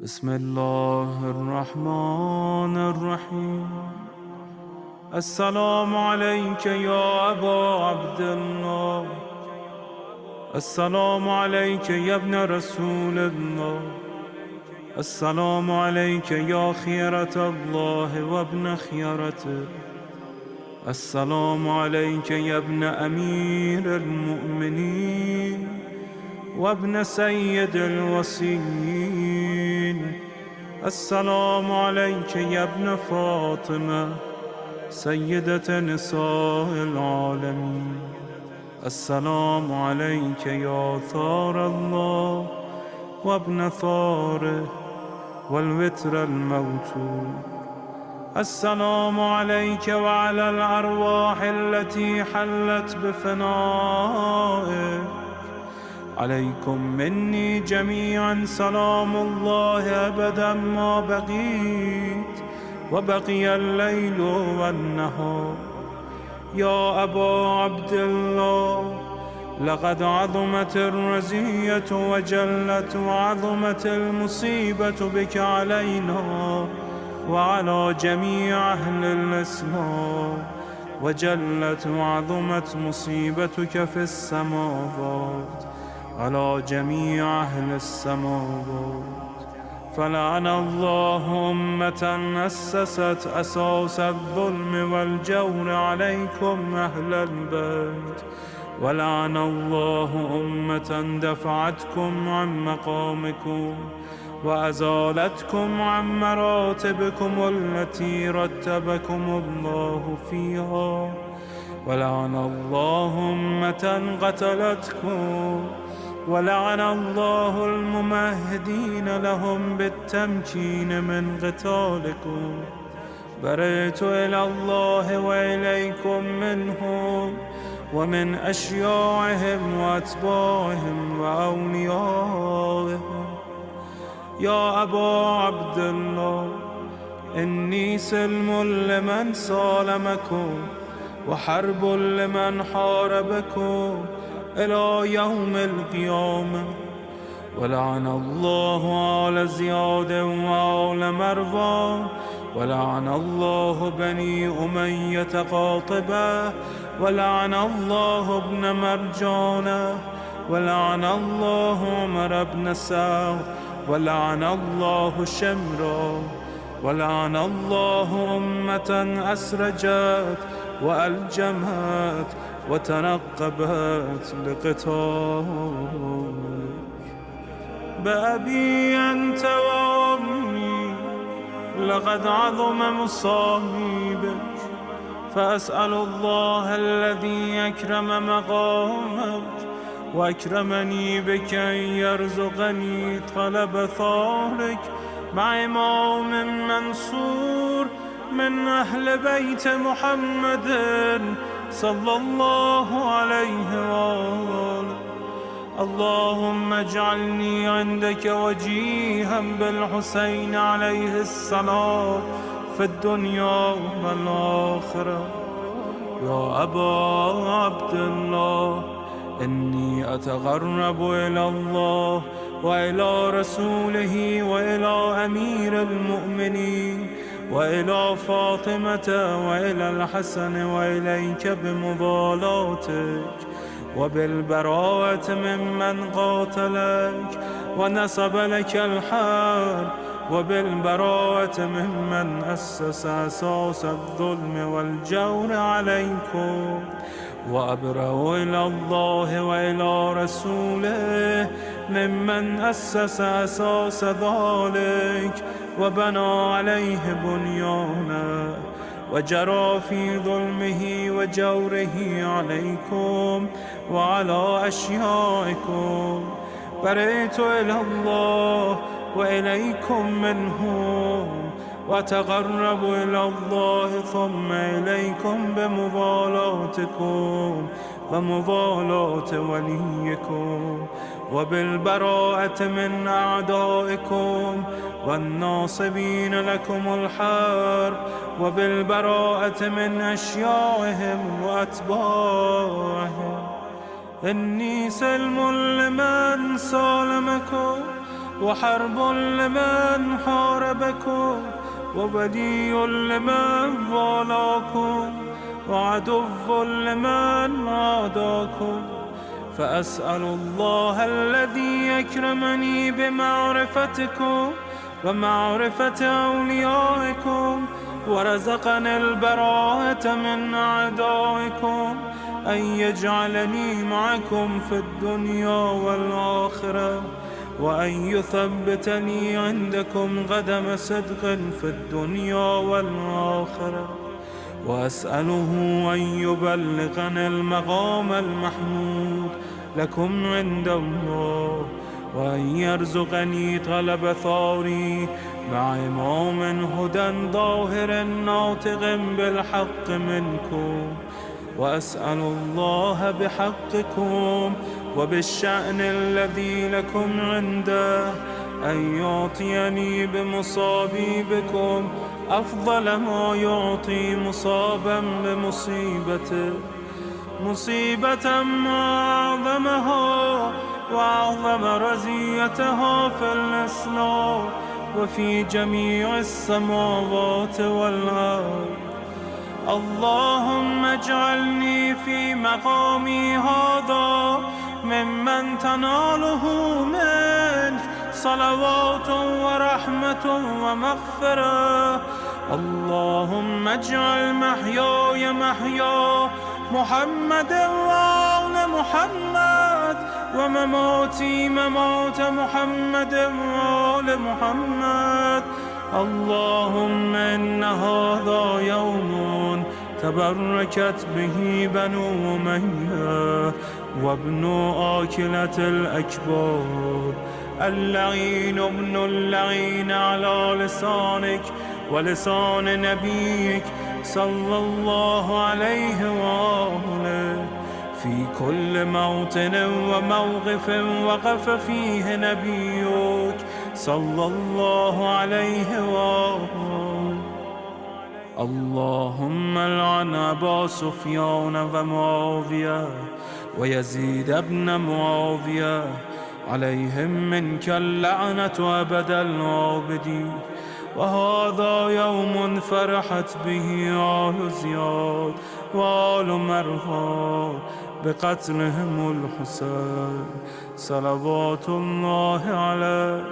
بسم الله الرحمن الرحيم. السلام عليك يا أبا عبد الله، السلام عليك يا ابن رسول الله، السلام عليك يا خيرة الله وابن خيرته، السلام عليك يا ابن أمير المؤمنين وابن سيد الوصيين، السلام عليك يا ابن فاطمة سيدة نساء العالمين، السلام عليك يا ثار الله وابن ثاره والوتر الموتور، السلام عليك وعلى الأرواح التي حلت بفنائك، عليكم مني جميعا سلام الله أبدا ما بقيت وبقي الليل والنهار. يا أبا عبد الله، لقد عظمت الرزية وجلت وعظمت المصيبة بك علينا وعلى جميع أهل الإسلام، وجلت وعظمت مصيبتك في السماوات على جميع أهل السماوات. فلعن الله أمة أسست أساس الظلم والجور عليكم أهل البيت، ولعن الله أمة دفعتكم عن مقامكم وأزالتكم عن مراتبكم التي رتبكم الله فيها، ولعن الله أمة قتلتكم، ولعن الله الممهدين لهم بالتمكين من قتالكم. برئت إلى الله وإليكم منهم ومن أشياعهم وأتباعهم وأوليائهم. يا أبا عبد الله، إني سلم لمن سالمكم وحرب لمن حاربكم إلى يوم القيامة. ولعن الله آل زياد وآل مروان، ولعن الله بني أمية قاطبة، ولعن الله ابن مرجانة، ولعن الله عمر بن سعد، ولعن الله شمرا، ولعن الله أمة أسرجت وألجمت وتنقبت لقتالك. بأبي أنت وأمي لقد عظم مصائبك، فأسأل الله الذي أكرم مقامك وأكرمني بك أن يرزقني طلب ثارك مع إمام منصور من أهل بيت محمد صلى الله عليه وآله. اللهم اجعلني عندك وجيها بالحسين عليه السلام في الدنيا والآخرة. يا أبا عبد الله، إني أتقرب إلى الله وإلى رسوله وإلى أمير المؤمنين وإلى فاطمة وإلى الحسن وإليك بمضالاتك وبالبراءة ممن قاتلك ونصب لك الحرب، وبالبراءة ممن أسس أساس الظلم والجور عليكم. وأبرأ إلى الله وإلى رسوله ممن أسس أساس ذلك وبنى عليه بنيانا وجرى في ظلمه وجوره عليكم وعلى أشيائكم. برئت إلى الله وإليكم منهم، وتقرب إلى الله ثم إليكم بمضالاتكم ومضالاة وليكم، وبالبراءة من أعدائكم والناصبين لكم الحرب، وبالبراءة من أشياعهم وأتباعهم. إني سلم لمن سالمكم وحرب لمن حاربكم وولي لمن والاكم وعدو لمن عاداكم. فأسأل الله الذي يكرمني بمعرفتكم ومعرفة أوليائكم ورزقني البراءة من أعدائكم أن يجعلني معكم في الدنيا والآخرة، وأن يثبتني عندكم قدم صدق في الدنيا والآخرة. وأسأله أن يبلغني المقام المحمود لكم عند الله، وأن يرزقني طلب ثاري مع إمام هدى ظاهر ناطق بالحق منكم. وأسأل الله بحقكم وبالشأن الذي لكم عنده أن يعطيني بمصابيبكم أفضل ما يعطي مصابا بمصيبته، مصيبة ما أعظمها وأعظم رزيتها في الإسلام وفي جميع السماوات والأرض. اللهم اجعلني في مقامي هذا ممن تناله منك صلوات ورحمة ومغفرة. اللهم اجعل محياي محيا محمد وآل محمد، ومماتي ممات محمد وآل محمد. اللهم إن هذا يوم تبركت به بنو أمية وابن آكلة الأكباد، اللعين ابن اللعين على لسانك ولسان نبيك صلى الله عليه وآله، في كل موطن وموقف وقف فيه نبيك صلى الله عليه وآله. اللهم لعن أبا سفيان ومعاوية ويزيد بن معاوية، عليهم منك اللعنة أبد الآبدين. وهذا يوم فرحت به آل زياد وآل مرهان بقتلهم الحسين صلوات الله عليه.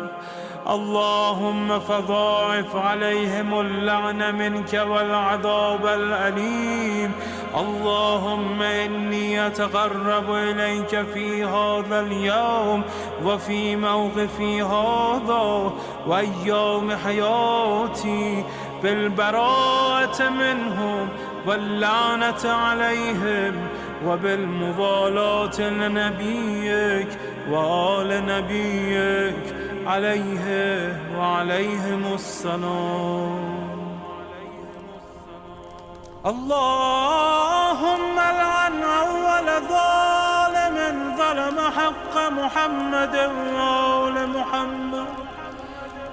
اللهم فضاعف عليهم اللعن منك والعذاب الأليم. اللهم إني أتقرب إليك في هذا اليوم وفي موقفي هذا وأيام حياتي بالبراءة منهم واللعنة عليهم وبالموالاة لنبيك وآل نبيك عليه وعليهم السلام. اللهم لعن أول ظالم ظلم حق محمد وآل محمد،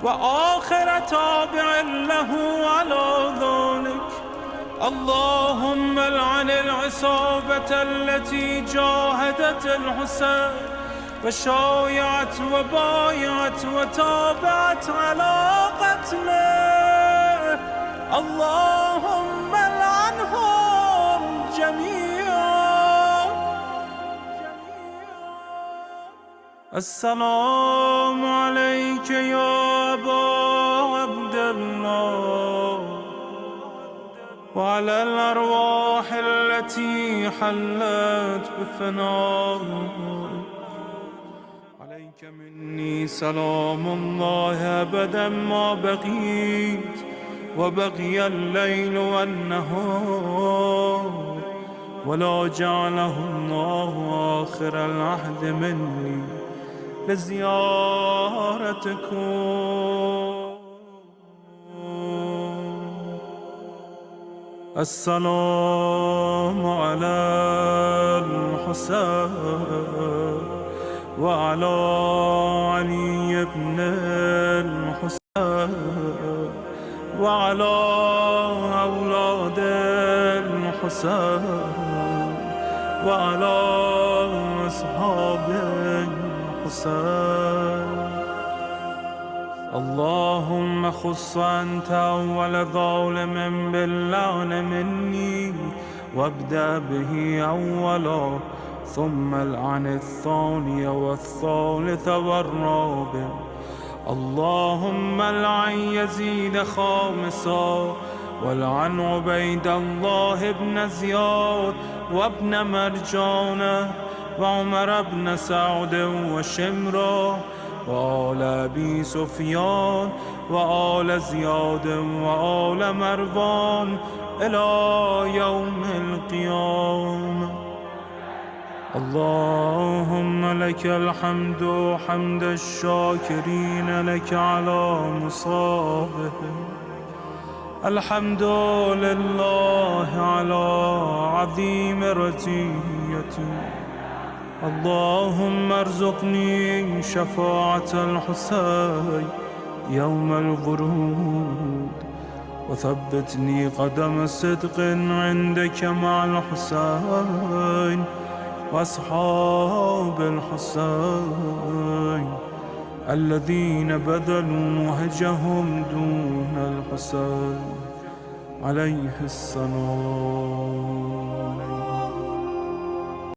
وآخر تابع له على ذلك. اللهم لعن العصابة التي جاهدت الحسين وشايعت وبايعت وتابعت على قتله. اللهم لعنهم جميعا. السلام عليك يا أبا عبد الله، وعلى الأرواح التي حلت بفناء. عليك مني سلام الله أبدا ما بقيت وبقي الليل والنهار، ولا جعله الله آخر العهد مني لزيارتكم. السلام على الحسين وعلى علي بن الحسين وعلى أولاد الحسين وعلى أصحاب الحسين. اللهم خص أنت أول ظالم باللعن مني، وابدأ به أولا، ثم العن الثاني والثالث والرابع. اللهم العن يزيد خامسا، والعن عبيد الله بن زياد وابن مرجانة وعمر بن سعد وشمرة وآل أبي سفيان وآل زياد وآل مروان إلى يوم القيامة. اللهم لك الحمد حمد الشاكرين لك على مصابه، الحمد لله على عظيم رزيته. اللهم ارزقني شفاعة الحسين يوم الورود، وثبتني قدم صدق عندك مع الحسين وأصحاب الحسين الذين بذلوا وهجهم دون الحسين عليه السلام.